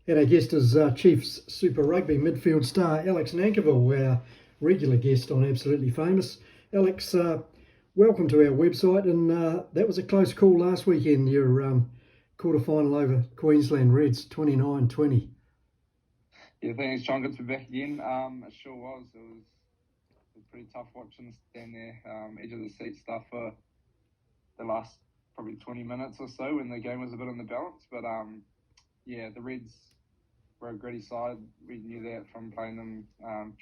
And our guest is Chiefs Super Rugby midfield star Alex Nankivell, our regular guest on Absolutely Famous. Alex, welcome to our website, and that was a close call last weekend, your quarter-final over Queensland Reds, 29-20. Yeah, thanks, John. Good to be back again. It sure was. It was pretty tough watching stand there, edge of the seat stuff for the last probably 20 minutes or so when the game was a bit on the balance. But yeah, the Reds were a gritty side. We knew that from playing them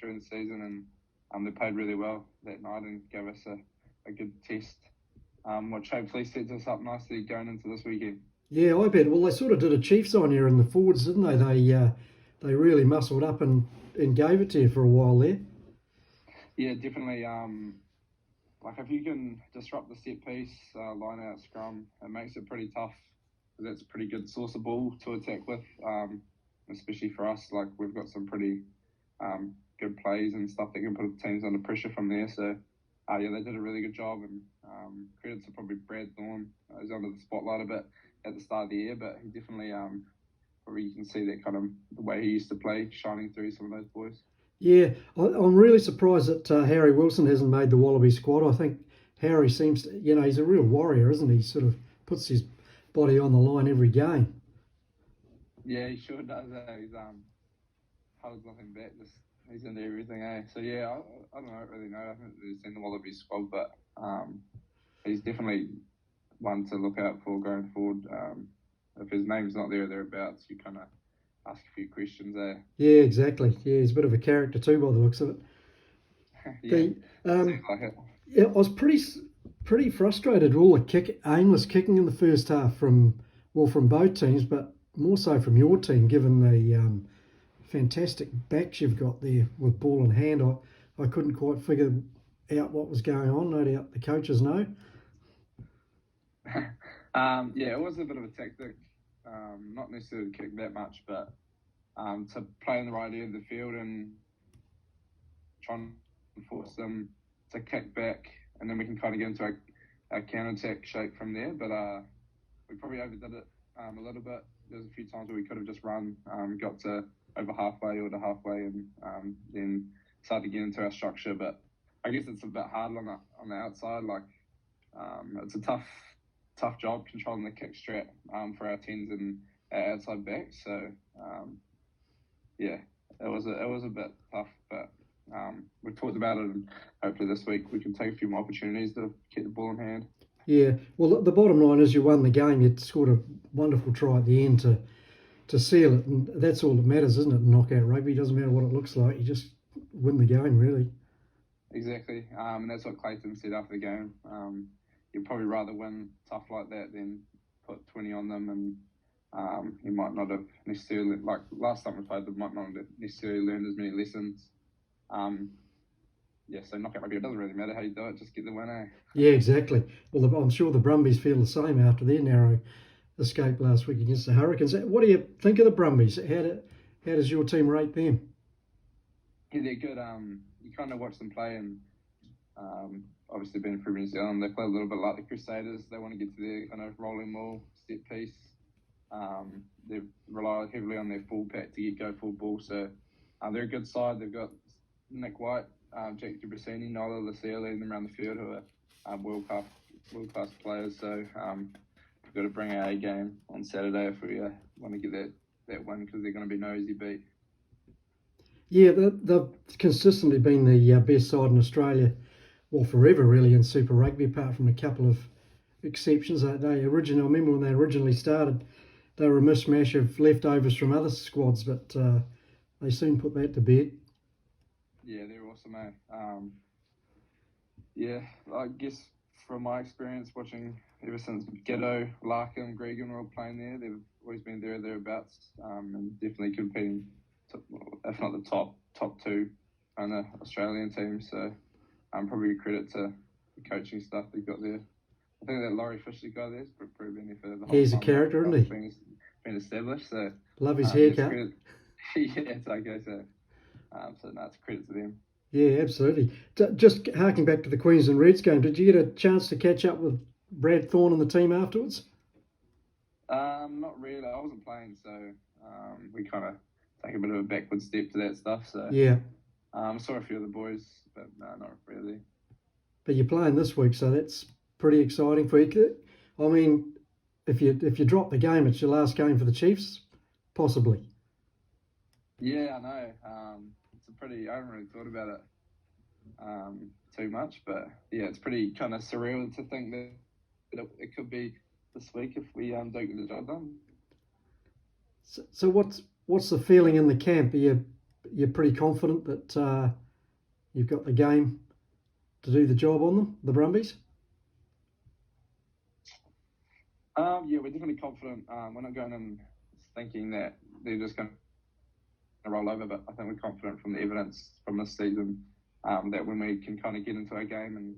during the season, and they played really well that night and gave us a good test, which hopefully sets us up nicely going into this weekend. Yeah, I bet. Well, they sort of did a Chiefs on you in the forwards, didn't they? They really muscled up and gave it to you for a while there. Yeah, definitely. Like if you can disrupt the set piece, line out scrum, it makes it pretty tough. That's a pretty good source of ball to attack with, especially for us. Like we've got some pretty good plays and stuff that can put teams under pressure from there. So yeah, they did a really good job, and credit to probably Brad Thorne. He was under the spotlight a bit at the start of the year, but he definitely probably you can see that kind of the way he used to play shining through some of those boys. Yeah, I'm really surprised that Harry Wilson hasn't made the Wallaby squad. I think Harry seems to, he's a real warrior, isn't he? He sort of puts his body on the line every game. Yeah, he sure does. He's holds nothing back. He's into everything, eh? So yeah, I don't really know. I haven't really seen the Wallaby squad, but he's definitely one to look out for going forward. If his name's not there or thereabouts, you kind of ask a few questions there. Yeah, exactly. Yeah, he's a bit of a character too by the looks of it. Yeah, seems like it. Yeah, I was pretty frustrated with all the aimless kicking in the first half from both teams, but more so from your team, given the fantastic backs you've got there with ball in hand. I couldn't quite figure out what was going on. No doubt the coaches know. Yeah, it was a bit of a tactic. Not necessarily to kick that much, but to play in the right area of the field and try and force them to kick back, and then we can kind of get into a counter-attack shape from there. But we probably overdid it a little bit. There's a few times where we could have just run, got to over halfway or to halfway, and then started to get into our structure. But I guess it's a bit hard on the outside. Like it's a tough job controlling the kick strap for our 10s and our outside backs. So yeah, it was a bit tough, but we've talked about it, and hopefully this week we can take a few more opportunities to get the ball in hand. Yeah, well, the bottom line is you won the game. You scored a wonderful try at the end to seal it, and that's all that matters, isn't it? Knockout rugby, doesn't matter what it looks like. You just win the game, really. Exactly, and that's what Clayton said after the game. You'd probably rather win tough like that than put 20 on them, and he might not have necessarily, like last time we played them, might not have necessarily learned as many lessons. Yeah, so knockout rugby, it doesn't really matter how you do it, just get the win, eh? Yeah, exactly. Well, I'm sure the Brumbies feel the same after their narrow escape last week against the Hurricanes. What do you think of the Brumbies? How does your team rate them? Yeah, they're good. You kind of watch them play, and obviously being from New Zealand, they play a little bit like the Crusaders. They want to get to their kind of rolling maul, set piece. They rely heavily on their full pack to go full ball. So they're a good side. They've got Nick White, Jack DeBrasini, Nola Lucia leading them around the field, who are world-class players. So we've got to bring our A game on Saturday if we want to get that win, because they're going to be no easy beat. Yeah, they've consistently been the best side in Australia, well, forever really, in Super Rugby, apart from a couple of exceptions. I remember when they originally started, they were a mishmash of leftovers from other squads, but they soon put that to bed. Yeah, they're awesome, eh? Yeah, I guess from my experience watching ever since Ghetto, Larkham, Gregan were all playing there, they've always been there or thereabouts, and definitely competing, if not the top two on the Australian team. So probably a credit to the coaching stuff they've got there. I think that Laurie Fisher guy there's probably been there for the whole time. He's a character, isn't he? Been established. So love his haircut. Yeah, it's okay. So no, it's a credit to them. Yeah, absolutely. Just harking back to the Queensland Reds game, did you get a chance to catch up with Brad Thorne and the team afterwards? Not really. I wasn't playing, so we kind of take a bit of a backward step to that stuff. So Yeah. Saw a few of the boys, but no, not really. But you're playing this week, so that's pretty exciting for you. I mean, if you drop the game, it's your last game for the Chiefs, possibly. Yeah, I know. It's a pretty. I haven't really thought about it too much, but yeah, it's pretty kind of surreal to think that it could be this week if we don't get the job done. So what's the feeling in the camp? You're pretty confident that you've got the game to do the job on them, the Brumbies? Yeah, we're definitely confident. We're not going in thinking that they're just going to roll over, but I think we're confident from the evidence from this season that when we can kind of get into our game and,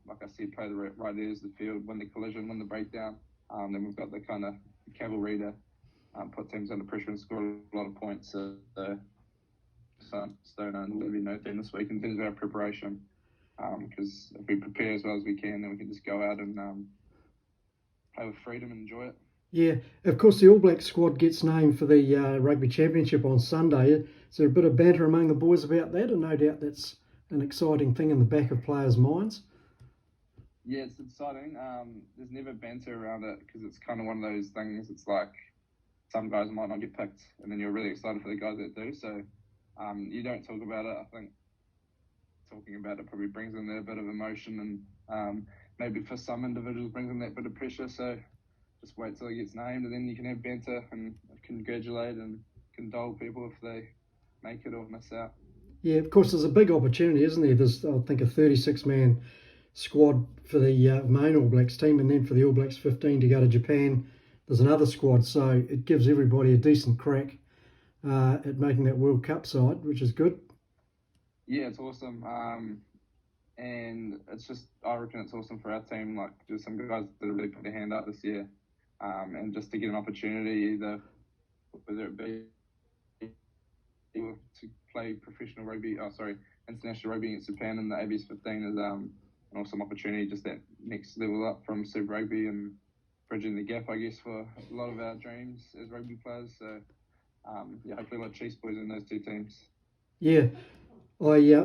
like I said, play the right areas of the field, win the collision, win the breakdown, then we've got the kind of cavalry to put teams under pressure and score a lot of points. So there'll be no team this week in terms of our preparation. Because if we prepare as well as we can, then we can just go out and play with freedom and enjoy it. Yeah, of course, the All Black squad gets named for the Rugby Championship on Sunday. Is there a bit of banter among the boys about that? And no doubt that's an exciting thing in the back of players' minds. Yeah, it's exciting. There's never banter around it because it's kind of one of those things. It's like some guys might not get picked, and then you're really excited for the guys that do. So you don't talk about it. I think talking about it probably brings in a bit of emotion and maybe for some individuals brings in that bit of pressure. So just wait till he gets named and then you can have banter and congratulate and condole people if they make it or miss out. Yeah, of course, there's a big opportunity, isn't there? There's, I think, a 36-man squad for the main All Blacks team, and then for the All Blacks 15 to go to Japan, there's another squad. So it gives everybody a decent crack at making that World Cup side, which is good. Yeah, it's awesome. And it's just, I reckon it's awesome for our team. Like, just some guys that have really put their hand up this year. And just to get an opportunity, either whether it be to play international rugby against Japan in the ABS 15 is an awesome opportunity. Just that next level up from Super Rugby and bridging the gap, I guess, for a lot of our dreams as rugby players. So, hopefully a lot of Chiefs boys in those two teams. Yeah.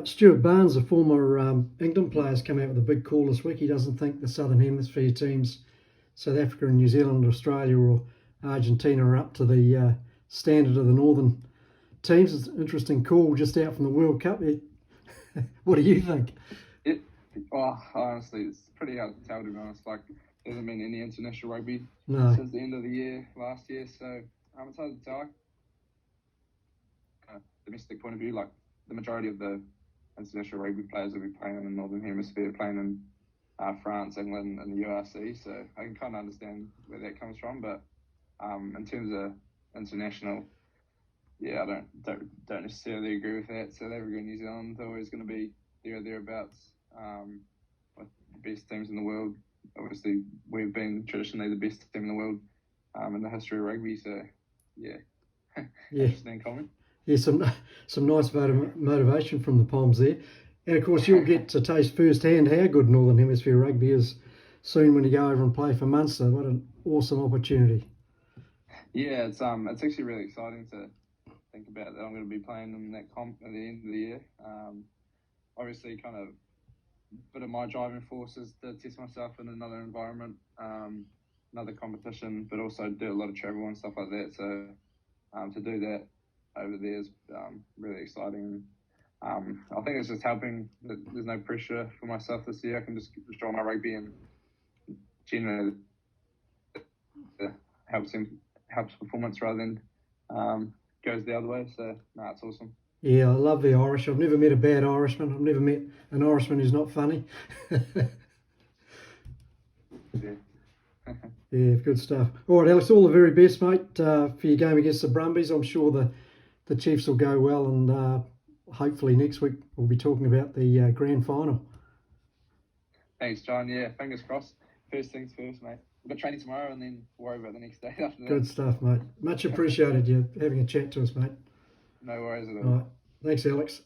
Stuart Barnes, a former England player, has come out with a big call this week. He doesn't think the Southern Hemisphere teams, South Africa and New Zealand, Australia or Argentina, are up to the standard of the Northern teams. It's an interesting call just out from the World Cup. What do you think? Honestly, it's pretty hard to tell, to be honest. Like, there hasn't been any international rugby since the end of the year last year, so it's hard to tell. Domestic point of view, like, the majority of the international rugby players will be playing in the Northern Hemisphere, playing in France, England, and the URC. So I can kind of understand where that comes from. But in terms of international, yeah, I don't necessarily agree with that. South Africa and New Zealand are always going to be there or thereabouts with the best teams in the world. Obviously, we've been traditionally the best team in the world in the history of rugby. So yeah, interesting comment. Yeah, some nice motivation from the Poms there. And of course, you'll get to taste firsthand how good Northern Hemisphere rugby is soon when you go over and play for Munster. What an awesome opportunity. Yeah, it's actually really exciting to think about that I'm going to be playing in that comp at the end of the year. Obviously, kind of a bit of my driving force is to test myself in another environment, another competition, but also do a lot of travel and stuff like that. So to do that over there is really exciting. I think it's just helping that there's no pressure for myself this year. I can just enjoy my rugby and generally helps performance rather than goes the other way. So it's awesome. Yeah, I love the Irish. I've never met a bad Irishman. I've never met an Irishman who's not funny. Yeah. Yeah, good stuff. All right, Alex, all the very best, mate, for your game against the Brumbies. I'm sure the Chiefs will go well, and hopefully next week we'll be talking about the grand final. Thanks, John. Yeah, fingers crossed. First things first, mate. We've got training tomorrow and then worry about the next day after that. Good stuff, mate. Much appreciated you having a chat to us, mate. No worries at all. All right. Thanks, Alex.